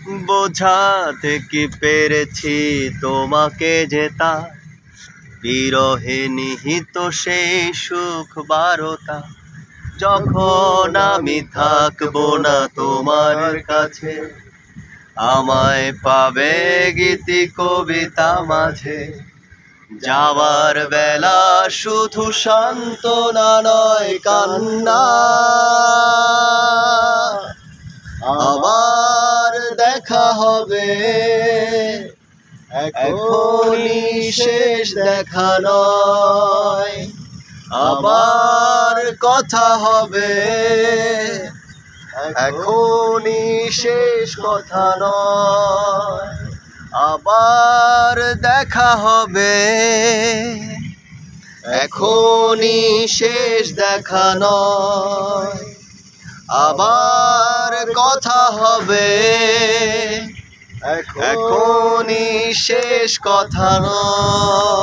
বোঝাতে কি পেরেছি তোমাকে যেতা, বিরহে নিহিত সেই সুখ বারতা। যখন আমি থাকবো না তোমার কাছে, আমায় পাবে গীতি কবিতা মাঝে। যাওয়ার বেলা শুধু সান্ত্বনা নয় কান্না, আবার দেখা হবে এখনই শেষ দেখা নয়। আবার কথা হবে এখনই শেষ কথা নয়। আবার দেখা হবে এখনই শেষ দেখা নয়। আবার কথা হবে এখনই শেষ কথা নয়।